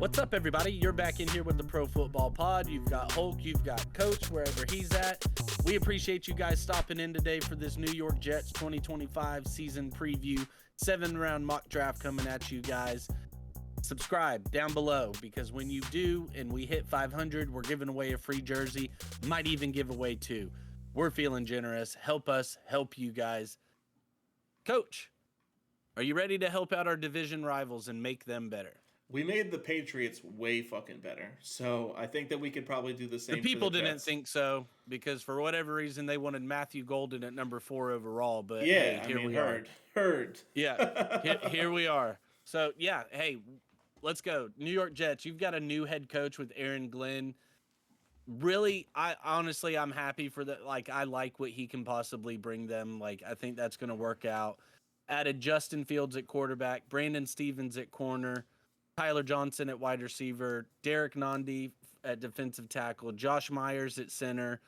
What's up, everybody? You're back in here with the Pro Football Pod. You've got Hulk, you've got Coach, wherever he's at. We appreciate you guys stopping in today for this New York Jets 2025 season preview. 7-round mock draft coming at you guys. Subscribe down below, because when you do and we hit 500, we're giving away a free jersey. Might even give away 2. We're feeling generous. Help us help you guys. Coach, are you ready to help out our division rivals and make them better? We made the Patriots way fucking better, so I think that we could probably do the same. The people for the didn't Jets. think so, because for whatever reason they wanted Matthew Golden at number 4 overall. But Yeah, hey, here we heard. are. Yeah, here we are. So yeah, hey, let's go. New York Jets. You've got a new head coach with Aaron Glenn. Really, I'm happy for that. Like, I like what he can possibly bring them. Like, I think that's going to work out. Added Justin Fields at quarterback, Brandon Stevens at corner, Tyler Johnson at wide receiver, Derek Nandi at defensive tackle, Josh Myers at center,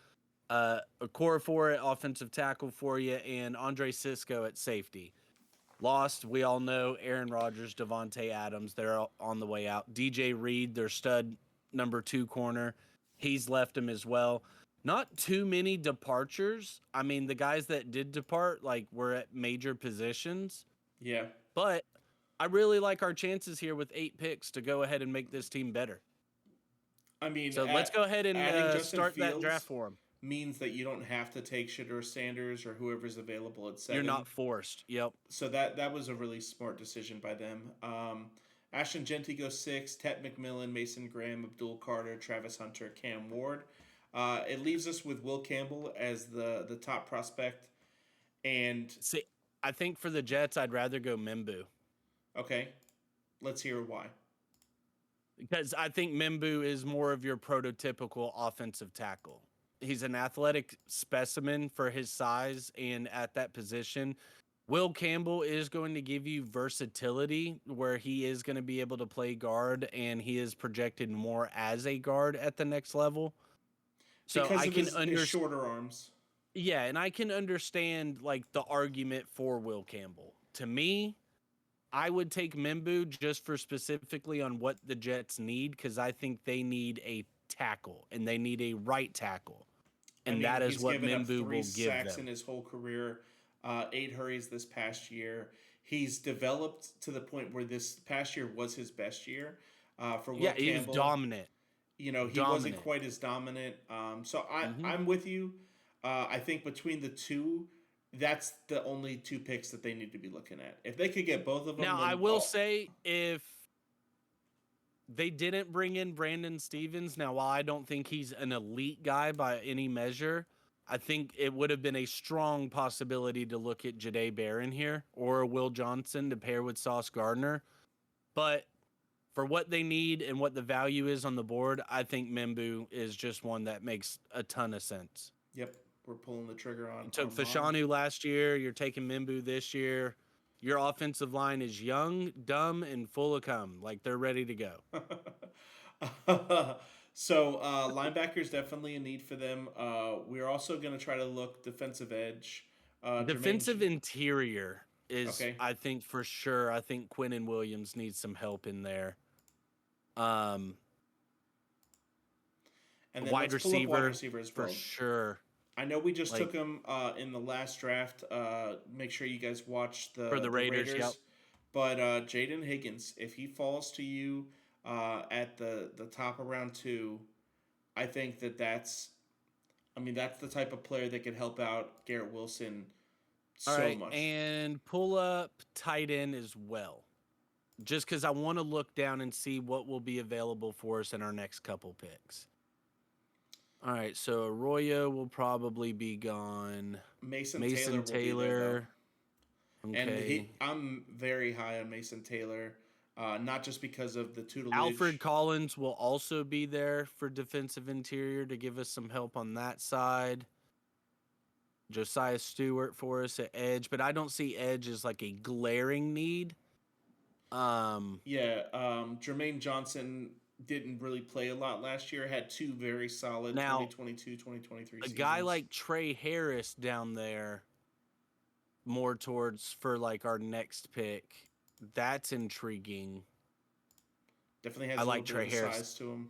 Okorafor at offensive tackle for you, and Andre Cisco at safety. Lost, we all know, Aaron Rodgers, Devontae Adams, they're on the way out. DJ Reed, their stud number 2 corner, he's left him as well. Not too many departures. I mean, the guys that did depart, like, were at major positions. Yeah. But I really like our chances here with 8 picks to go ahead and make this team better. I mean, So let's go ahead and start that Fields draft for him. Means that you don't have to take Shedeur Sanders or whoever's available at 7. You're not forced. Yep. So that was a really smart decision by them. Ashton Genty goes 6, Tet McMillan, Mason Graham, Abdul Carter, Travis Hunter, Cam Ward. It leaves us with Will Campbell as the top prospect. And see, I think for the Jets, I'd rather go Membu. Okay, let's hear why. Because I think Membu is more of your prototypical offensive tackle. He's an athletic specimen for his size and at that position. Will Campbell is going to give you versatility, where he is going to be able to play guard, and he is projected more as a guard at the next level. So because I can his shorter arms. Yeah, and I can understand like the argument for Will Campbell. To me, I would take Membu just for specifically on what the Jets need, because I think they need a tackle, and they need a right tackle. And that is what Membu will give them. 3 sacks in his whole career, 8 hurries this past year. He's developed to the point where this past year was his best year. For Will Campbell, he was dominant. He wasn't quite as dominant. So I'm with you. I think between the two, that's the only 2 picks that they need to be looking at. If they could get both of them. Now, I will say, if they didn't bring in Brandon Stevens, now, while I don't think he's an elite guy by any measure, I think it would have been a strong possibility to look at Jahdae Barron here or Will Johnson to pair with Sauce Gardner. But for what they need and what the value is on the board, I think Membu is just one that makes a ton of sense. Yep, we're pulling the trigger on. You took Fashanu last year. You're taking Membu this year. Your offensive line is young, dumb, and full of cum. Like, they're ready to go. So linebackers definitely a need for them. We're also going to try to look defensive edge. Defensive interior is, okay. I think, for sure. I think Quinnen Williams needs some help in there. And then wide receivers for well. sure. I know we just took him in the last draft. Make sure you guys watch for the Raiders. Yep. But Jaden Higgins, if he falls to you at the top of round 2, I think that's the type of player that could help out Garrett Wilson so much. And pull up tight end as well, just because I want to look down and see what will be available for us in our next couple picks. All right, so Arroyo will probably be gone. Mason Taylor. Okay. And I'm very high on Mason Taylor, not just because of the tutelage. Alfred Collins will also be there for defensive interior to give us some help on that side. Josiah Stewart for us at edge, but I don't see edge as like a glaring need. Jermaine Johnson didn't really play a lot last year. Had 2 very solid 2022, 2023 seasons. A guy like Trey Harris down there, more towards for like our next pick, that's intriguing. Definitely has I a little like bit of Trey the Harris. size to him.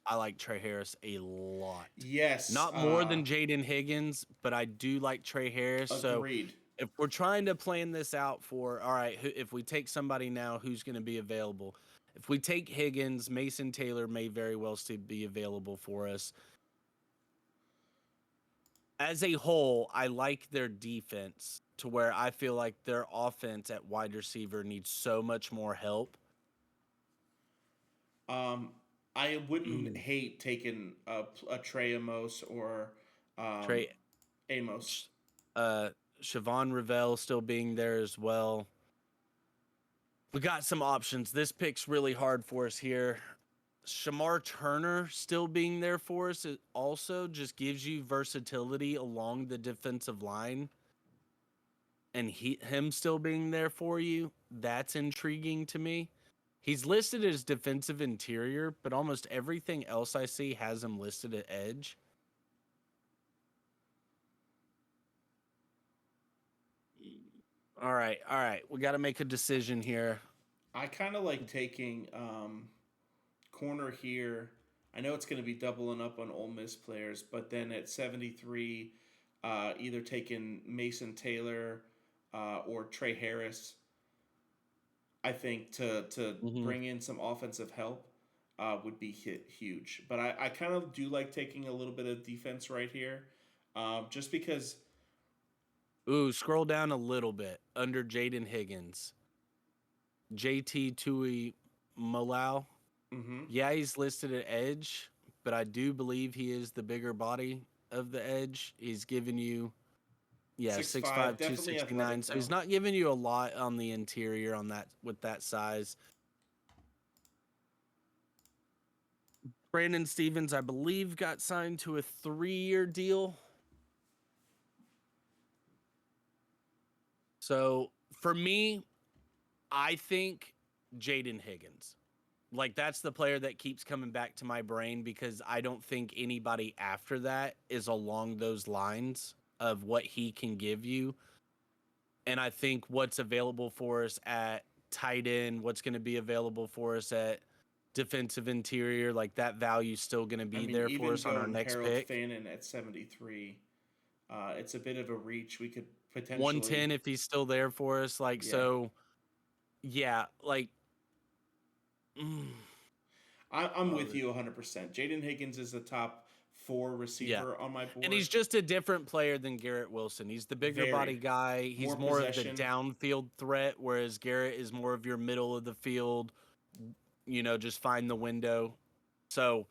I like Trey Harris a lot. Yes, Not more than Jaden Higgins, but I do like Trey Harris. So agreed. if we're trying to plan this out for, all right, if we take somebody now, who's going to be available? If we take Higgins, Mason Taylor may very well still be available for us. As a whole, I like their defense to where I feel like their offense at wide receiver needs so much more help. I wouldn't Mm. hate taking a Trey Amos or Trey, Amos. uh, Siobhan Revelle still being there as well. We got some options. This pick's really hard for us here. Shamar Turner still being there for us, it also just gives you versatility along the defensive line. And him still being there for you, that's intriguing to me. He's listed as defensive interior, but almost everything else I see has him listed at edge. All right. We got to make a decision here. I kind of like taking corner here. I know it's going to be doubling up on Ole Miss players, but then at 73, either taking Mason Taylor or Trey Harris, I think to Mm-hmm. bring in some offensive help would be huge. But I kind of do like taking a little bit of defense right here, just because. Ooh, scroll down a little bit under Jaden Higgins. JT Tui Malau. Mm-hmm. Yeah, he's listed at edge, but I do believe he is the bigger body of the edge. He's given you, 6'5", 6'5", definitely 269. athletic So he's though. not giving you a lot on the interior on that with that size. Brandon Stevens, I believe, got signed to a 3-year deal. So for me, I think Jaden Higgins. Like that's the player that keeps coming back to my brain because I don't think anybody after that is along those lines of what he can give you. And I think what's available for us at tight end, what's going to be available for us at defensive interior, like that value's still going to I be mean, there for even us on our going next Harold pick. Fannin at 73, it's a bit of a reach. We could potentially, 110 if he's still there for us. Like, yeah. so, yeah, like, I'm with you 100%. Jaden Higgins is the top 4 yeah. receiver on my board. And he's just a different player than Garrett Wilson. He's the bigger body Very. guy. He's More more of the possession. downfield threat, whereas Garrett is more of your middle of the field, just find the window. So,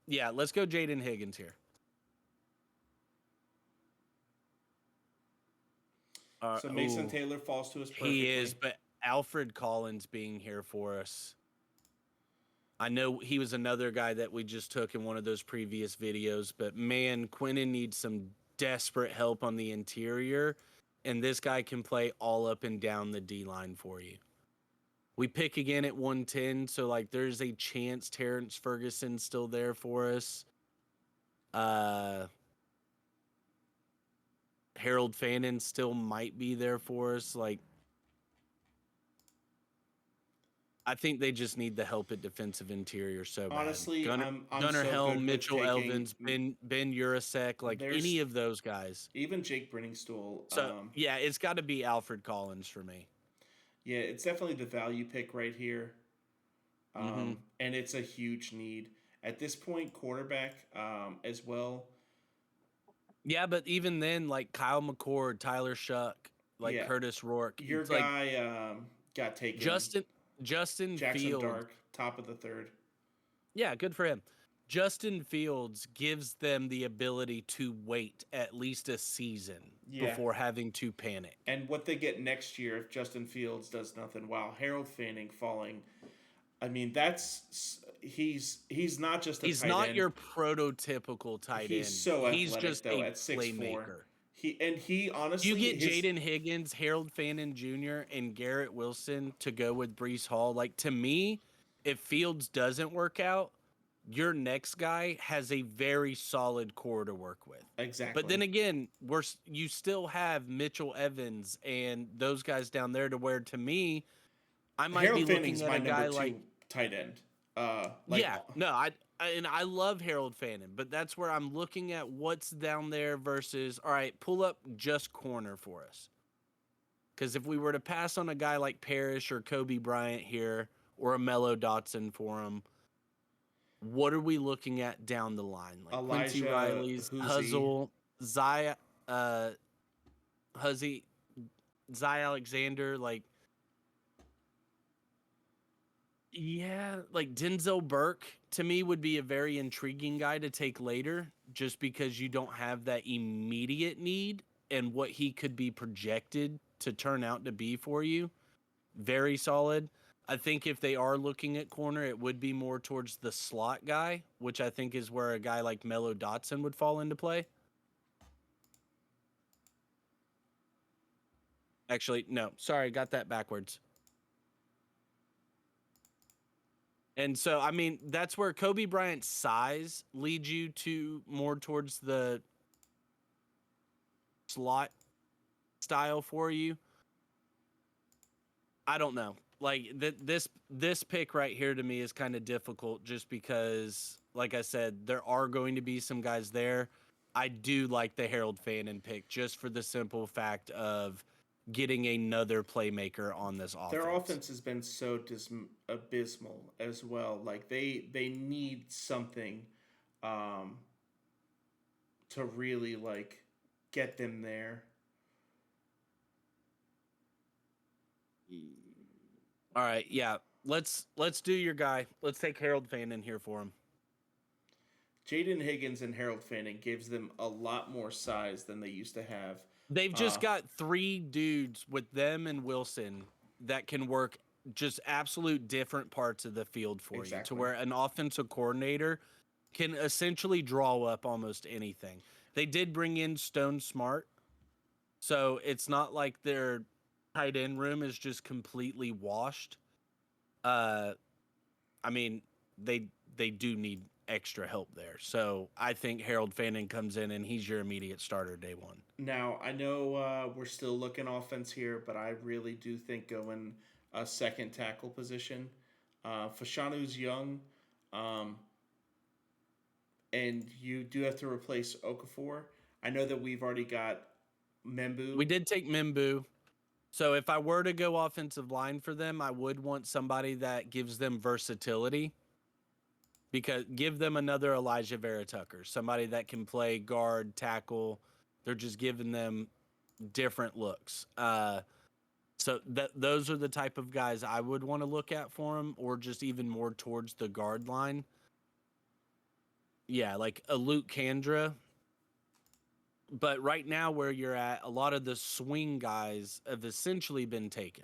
yeah, let's go Jaden Higgins here. So Mason Taylor falls to us perfectly. He is, but Alfred Collins being here for us. I know he was another guy that we just took in one of those previous videos, but man, Quinnen needs some desperate help on the interior, and this guy can play all up and down the D line for you. We pick again at 110, so like there's a chance Terrence Ferguson's still there for us. Harold Fannin still might be there for us. Like, I think they just need the help at defensive interior so bad. Honestly, I'm Gunnar so Helm, good Mitchell with taking, Evans, Ben Urasek, like any of those guys. Even Jake Brenningstool. So yeah, it's got to be Alfred Collins for me. Yeah, it's definitely the value pick right here, and it's a huge need at this point. Quarterback as well. Yeah, but even then, like Kyle McCord, Tyler Shuck, like Curtis Rourke, your guy got taken. Justin Jackson Fields, Dark, top of the 3rd. Yeah, good for him. Justin Fields gives them the ability to wait at least a season before having to panic. And what they get next year if Justin Fields does nothing, wow, Harold Fanning falling. I mean, he's not just a he's tight not end. Your prototypical tight end. He's so athletic, he's just though, a at 6'4". playmaker. He honestly, you get Jaden Higgins, Harold Fannin Jr., and Garrett Wilson to go with Breece Hall. Like, to me, if Fields doesn't work out, your next guy has a very solid core to work with. Exactly. But then again, you still have Mitchell Evans and those guys down there to where, to me, I might Harold be Fanning's looking at a guy like tight end Yeah, no, and I love Harold Fannin, but that's where I'm looking at what's down there versus. All right, pull up just corner for us, because if we were to pass on a guy like Parrish or Kobe Bryant here or a Mello Dotson for him, what are we looking at down the line? Like Quincy Elijah Riley's, Huzzy. Huzzle, Zaya, Huzzy, Zy Alexander, like. Yeah, like Denzel Burke to me would be a very intriguing guy to take later just because you don't have that immediate need and what he could be projected to turn out to be for you. Very solid. I think if they are looking at corner, it would be more towards the slot guy, which I think is where a guy like Mello Dotson would fall into play. Actually, no, sorry, got that backwards. And so, I mean, that's where Kobe Bryant's size leads you to more towards the slot style for you. I don't know. Like this pick right here to me is kind of difficult just because, like I said, there are going to be some guys there. I do like the Harold Fannin pick just for the simple fact of getting another playmaker on this offense. Their offense has been so abysmal as well. Like they need something um, to really like get them there. All right, yeah. Let's do your guy. Let's take Harold Fannin here for him. Jaden Higgins and Harold Fannin gives them a lot more size than they used to have. They've just got three dudes with them and Wilson that can work just absolute different parts of the field for you to where an offensive coordinator can essentially draw up almost anything. They did bring in Stone Smart, so it's not like their tight end room is just completely washed. I mean, they do need extra help there. So I think Harold Fannin comes in and he's your immediate starter day one. Now, I know we're still looking offense here, but I really do think going a second tackle position. Fashanu's young, and you do have to replace Okafor. I know that we've already got Membu. We did take Membu. So if I were to go offensive line for them, I would want somebody that gives them versatility. Because give them another Elijah Vera Tucker, somebody that can play guard, tackle. They're just giving them different looks. So those are the type of guys I would want to look at for them, or just even more towards the guard line. Yeah, like a Luke Kandra. But right now, where you're at, a lot of the swing guys have essentially been taken.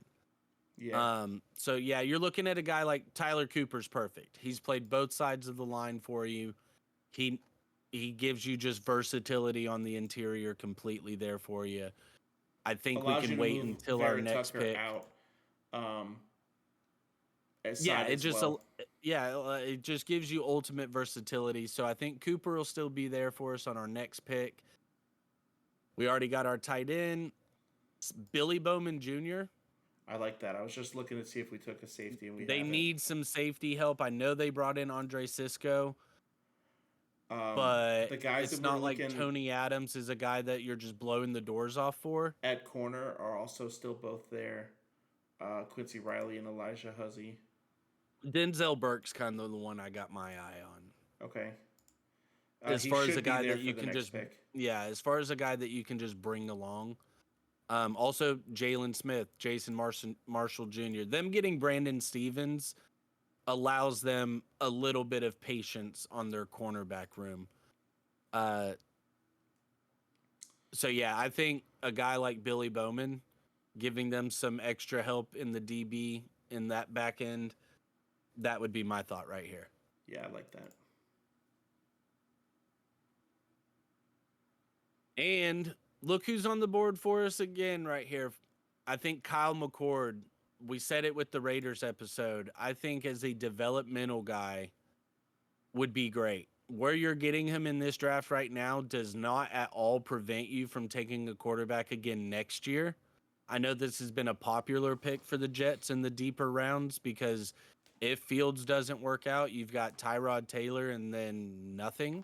Yeah. So yeah, you're looking at a guy like Tyler Cooper's perfect. He's played both sides of the line for you. He gives you just versatility on the interior completely there for you. I think Allows we can wait until our next pick. Out, yeah, it just it just gives you ultimate versatility. So I think Cooper will still be there for us on our next pick. We already got our tight end, Billy Bowman Jr. I like that. I was just looking to see if we took a safety, and they need some safety help. I know they brought in Andre Cisco, but the guys it's not like Tony Adams is a guy that you're just blowing the doors off for. At corner are also still both there, Quincy Riley and Elijah Huzzy. Denzel Burke's kind of the one I got my eye on. Okay. As far as a guy that you can just as far as a guy that you can just bring along. Also, Jalen Smith, Jason Marshall Jr. Them getting Brandon Stevens allows them a little bit of patience on their cornerback room. So, yeah, I think a guy like Billy Bowman giving them some extra help in the DB in that back end, that would be my thought right here. Yeah, I like that. And look who's on the board for us again right here. I think Kyle McCord, we said it with the Raiders episode, I think as a developmental guy would be great. Where you're getting him in this draft right now does not at all prevent you from taking a quarterback again next year. I know this has been a popular pick for the Jets in the deeper rounds because If Fields doesn't work out, you've got Tyrod Taylor and then nothing.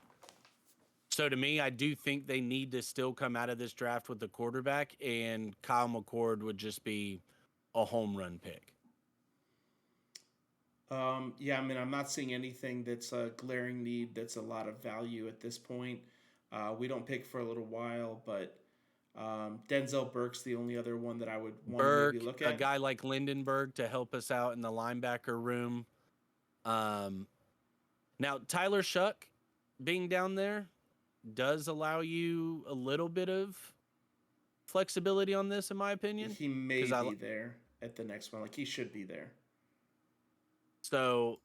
So to me, I do think they need to still come out of this draft with the quarterback, and Kyle McCord would just be a home run pick. Yeah, I mean, I'm not seeing anything that's a glaring need that's a lot of value at this point. We don't pick for a little while, but Denzel Burke's the only other one that I would want to maybe Burke, look a at. guy like Lindenberg to help us out in the linebacker room. Um, Now, Tyler Shuck being down there does allow you a little bit of flexibility on this, in my opinion. He may 'Cause be there at the next one. Like, he should be there. So,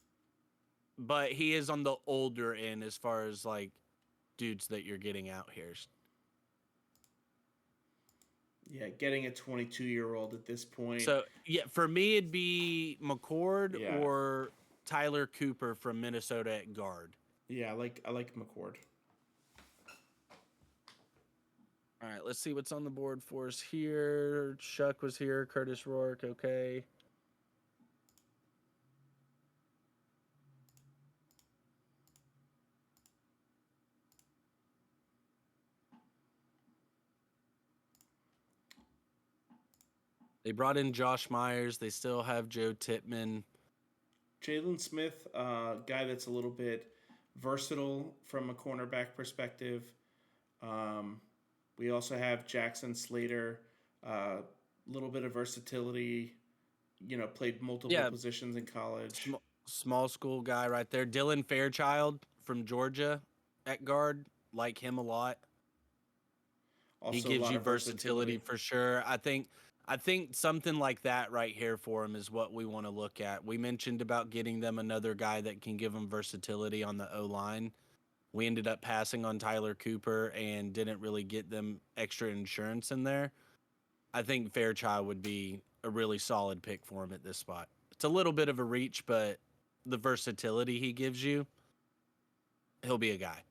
but he is on the older end as far as like dudes that you're getting out here. Yeah, getting a 22-year-old at this point. So, yeah, for me, it'd be McCord Yeah. or Tyler Cooper from Minnesota at guard. Yeah, I like McCord. All right, let's see what's on the board for us here. Shuck was here. Curtis Rourke, okay. They brought in Josh Myers. They still have Joe Tippmann. Jalen Smith, guy that's a little bit versatile from a cornerback perspective. We also have Jackson Slater, a little bit of versatility. You know, played multiple positions in college. Small school guy right there. Dylan Fairchild from Georgia at guard. Like him a lot. Also he gives you versatility for sure. I think something like that right here for him is what we want to look at. We mentioned about getting them another guy that can give them versatility on the O-line. We ended up passing on Tyler Cooper and didn't really get them extra insurance in there. I think Fairchild would be a really solid pick for him at this spot. It's a little bit of a reach, but the versatility he gives you, he'll be a guy.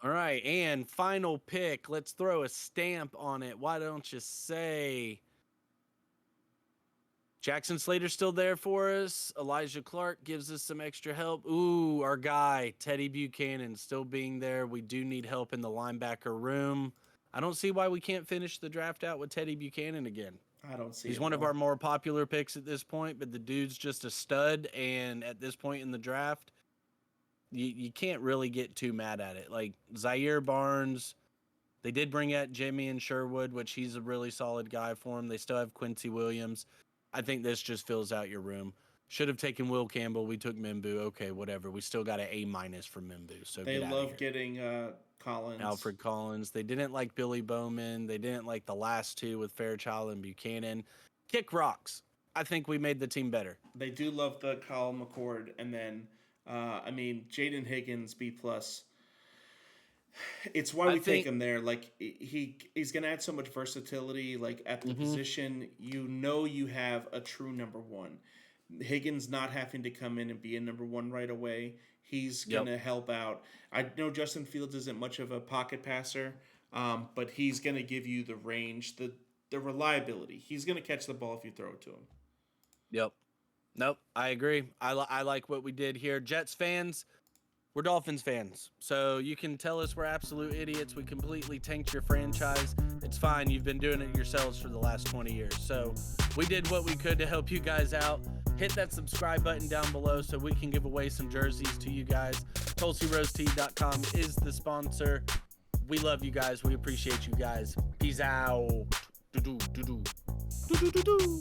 All right, and final pick. Let's throw a stamp on it. Why don't you say Jackson Slater's still there for us. Elijah Clark gives us some extra help. Ooh, our guy, Teddy Buchanan, still being there. We do need help in the linebacker room. I don't see why we can't finish the draft out with Teddy Buchanan again. I don't see He's one of our more popular picks at this point, but the dude's just a stud, and at this point in the draft, you can't really get too mad at it. Like Zaire Barnes, they did bring out Jimmy and Sherwood, which he's a really solid guy for him. They still have Quincy Williams. I think this just fills out your room. Should have taken Will Campbell. We took Mimbu. Okay, whatever. We still got an A- for Mimbu. So they love getting Collins. Alfred Collins. They didn't like Billy Bowman. They didn't like the last two with Fairchild and Buchanan. Kick rocks. I think we made the team better. They do love the Kyle McCord, and then Jaden Higgins B+. It's why we take him there. Like he's gonna add so much versatility. Like at the position, you have a true number one. Higgins not having to come in and be a number one right away. He's gonna help out. I know Justin Fields isn't much of a pocket passer, but he's gonna give you the range, the reliability. He's gonna catch the ball if you throw it to him. Yep. Nope. I agree. I like what we did here. Jets fans. We're Dolphins fans, so you can tell us we're absolute idiots. We completely tanked your franchise. It's fine. You've been doing it yourselves for the last 20 years. So we did what we could to help you guys out. Hit that subscribe button down below so we can give away some jerseys to you guys. TulsiRoseTee.com is the sponsor. We love you guys. We appreciate you guys. Peace out. Do-do, do-do. Do-do-do-do.